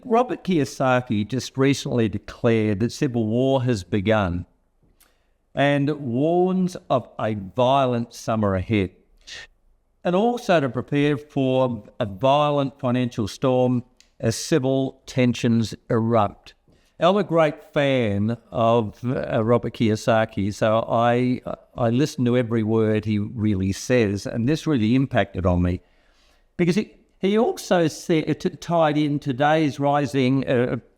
Robert Kiyosaki just recently declared that civil war has begun and warns of a violent summer ahead, and also to prepare for a violent financial storm as civil tensions erupt. I'm a great fan of Robert Kiyosaki, so I listen to every word he really says, and this really impacted on me because he also said, tied in today's rising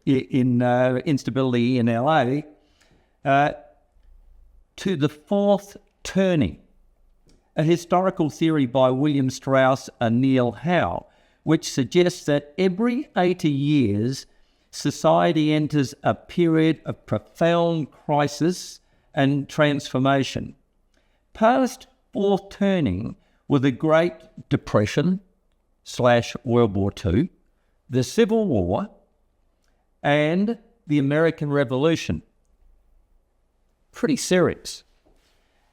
instability in LA to the fourth turning, a historical theory by William Strauss and Neil Howe, which suggests that every 80 years, society enters a period of profound crisis and transformation. Past fourth turning were the Great Depression / World War II, the Civil War, and the American Revolution. Pretty serious.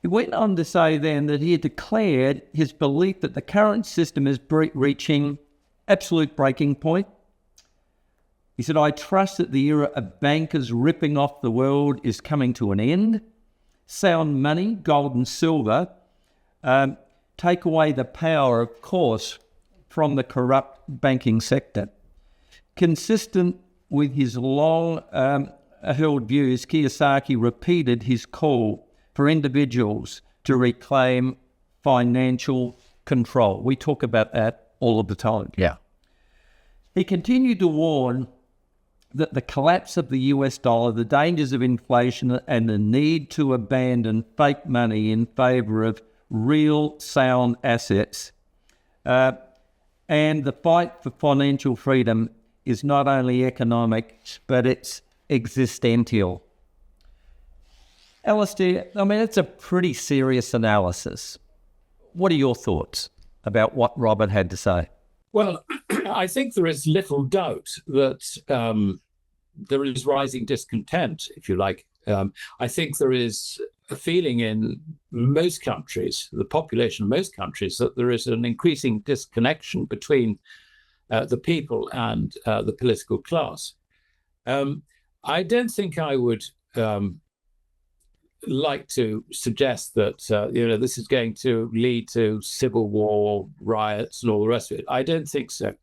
He went on to say then that he had declared his belief that the current system is reaching absolute breaking point. He said, I trust that the era of bankers ripping off the world is coming to an end. Sound money, gold and silver, take away the power, of course, from the corrupt banking sector. Consistent with his long-held views, Kiyosaki repeated his call for individuals to reclaim financial control. We talk about that all of the time. Yeah. He continued to warn that the collapse of the US dollar, the dangers of inflation, and the need to abandon fake money in favour of real sound assets, and the fight for financial freedom is not only economic, but it's existential. Alistair, I mean, it's a pretty serious analysis. What are your thoughts about what Robert had to say? Well, I think there is little doubt that there is rising discontent, if you like. I think there is a feeling in most countries, the population of most countries, that there is an increasing disconnection between the people and the political class. I don't think I would like to suggest that this is going to lead to civil war, riots, and all the rest of it. I don't think so.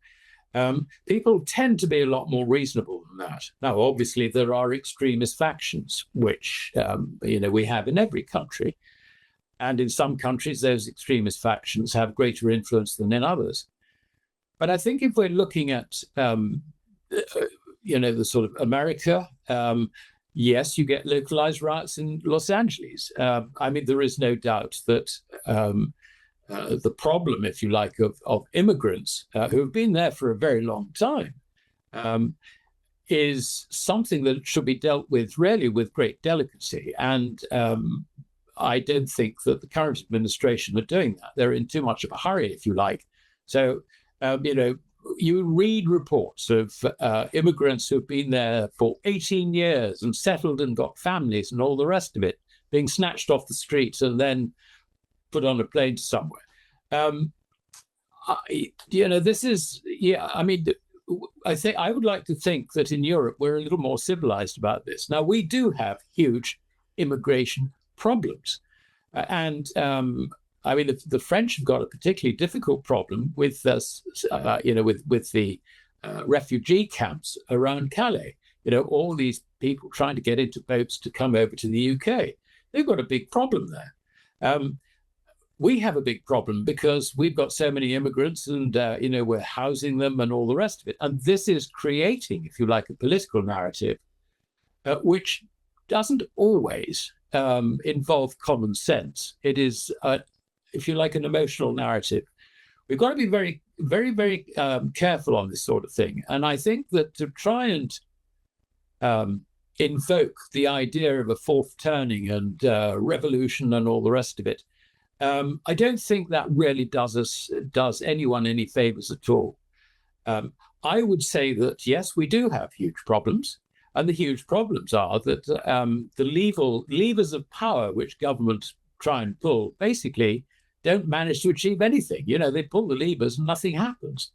People tend to be a lot more reasonable than that. Now, obviously, there are extremist factions, which we have in every country, and in some countries, those extremist factions have greater influence than in others. But I think if we're looking at the sort of America, yes, you get localized riots in Los Angeles. I mean, there is no doubt that the problem, if you like, of immigrants who have been there for a very long time is something that should be dealt with really with great delicacy. And I don't think that the current administration are doing that. They're in too much of a hurry, if you like. So, you read reports of immigrants who've been there for 18 years and settled and got families and all the rest of it, being snatched off the streets and then put on a plane to somewhere. This is, I would like to think that in Europe, we're a little more civilized about this. Now, we do have huge immigration problems. The French have got a particularly difficult problem with the refugee camps around Calais. All these people trying to get into boats to come over to the UK. They've got a big problem there. We have a big problem because we've got so many immigrants and, we're housing them and all the rest of it. And this is creating, if you like, a political narrative, which doesn't always involve common sense. It is, if you like, an emotional narrative. We've got to be very, very, very careful on this sort of thing. And I think that to try and invoke the idea of a fourth turning and revolution and all the rest of it, I don't think that really does anyone any favors at all. I would say that, yes, we do have huge problems. And the huge problems are that the levers of power which governments try and pull basically don't manage to achieve anything. They pull the levers and nothing happens.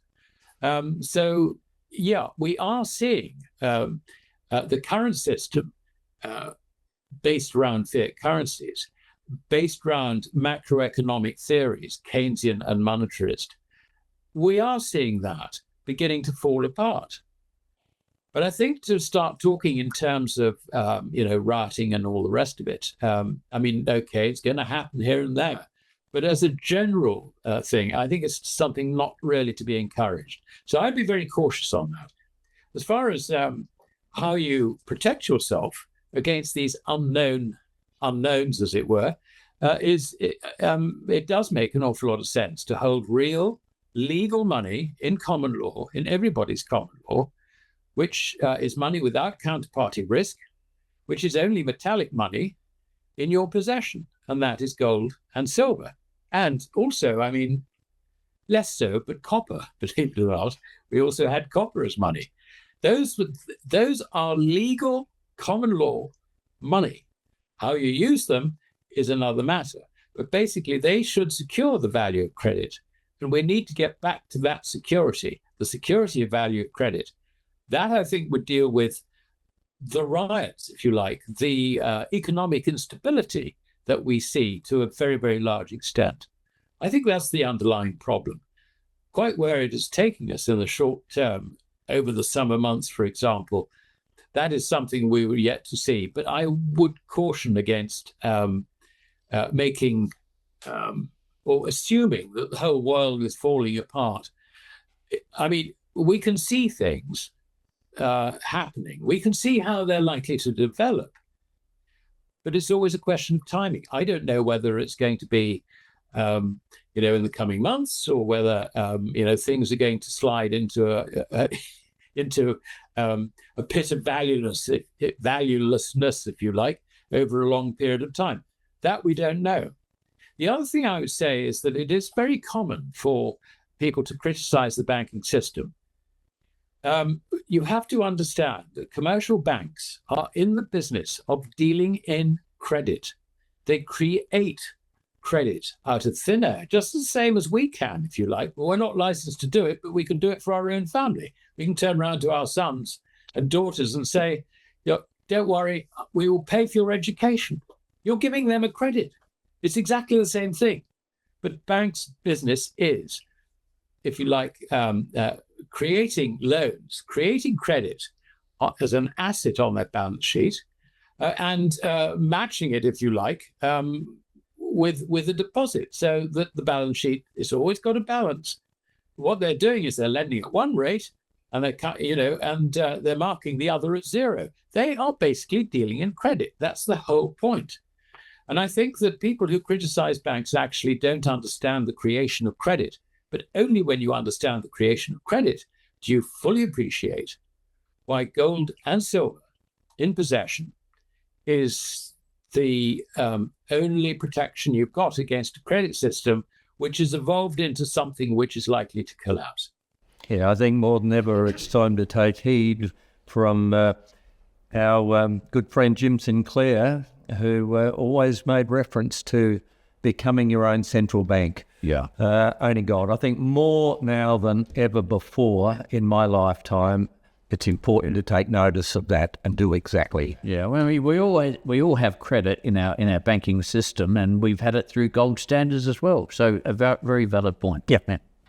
So yeah, we are seeing the current system based around fiat currencies, based around macroeconomic theories, Keynesian and monetarist. We are seeing that beginning to fall apart. But I think to start talking in terms of, rioting and all the rest of it, okay, it's going to happen here and there. But as a general thing, I think it's something not really to be encouraged. So I'd be very cautious on that. As far as how you protect yourself against these unknowns, as it were, it does make an awful lot of sense to hold real legal money in common law, in everybody's common law, which is money without counterparty risk, which is only metallic money in your possession, and that is gold and silver. And also, less so, but copper, believe it or not, we also had copper as money. Those are legal common law money. How you use them is another matter. But basically, they should secure the value of credit. And we need to get back to that security, the security of value of credit. That, I think, would deal with the riots, if you like, the economic instability that we see to a very, very large extent. I think that's the underlying problem. Quite where it is taking us in the short term, over the summer months, for example, that is something we were yet to see. But I would caution against making or assuming that the whole world is falling apart. We can see things happening. We can see how they're likely to develop. But it's always a question of timing. I don't know whether it's going to be, in the coming months, or whether, things are going to slide into a pit of valuelessness, if you like, over a long period of time. That we don't know. The other thing I would say is that it is very common for people to criticize the banking system. You have to understand that commercial banks are in the business of dealing in credit. They create credit out of thin air, just the same as we can, if you like. Well, we're not licensed to do it, but we can do it for our own family. We can turn around to our sons and daughters and say, don't worry, we will pay for your education. You're giving them a credit. It's exactly the same thing. But banks' business is, if you like, creating loans, creating credit as an asset on their balance sheet, and matching it, if you like, with a deposit, so that the balance sheet is always got a balance. What they're doing is they're lending at one rate, and they're marking the other at zero. They are basically dealing in credit. That's the whole point. And I think that people who criticize banks actually don't understand the creation of credit. But only when you understand the creation of credit do you fully appreciate why gold and silver in possession is the only protection you've got against a credit system which has evolved into something which is likely to collapse. Yeah, I think more than ever it's time to take heed from our good friend Jim Sinclair, who always made reference to becoming your own central bank. Yeah. Only God. I think more now than ever before in my lifetime, it's important to take notice of that and do exactly. Yeah, well, we all have credit in our banking system, and we've had it through gold standards as well. So a very valid point. Yeah.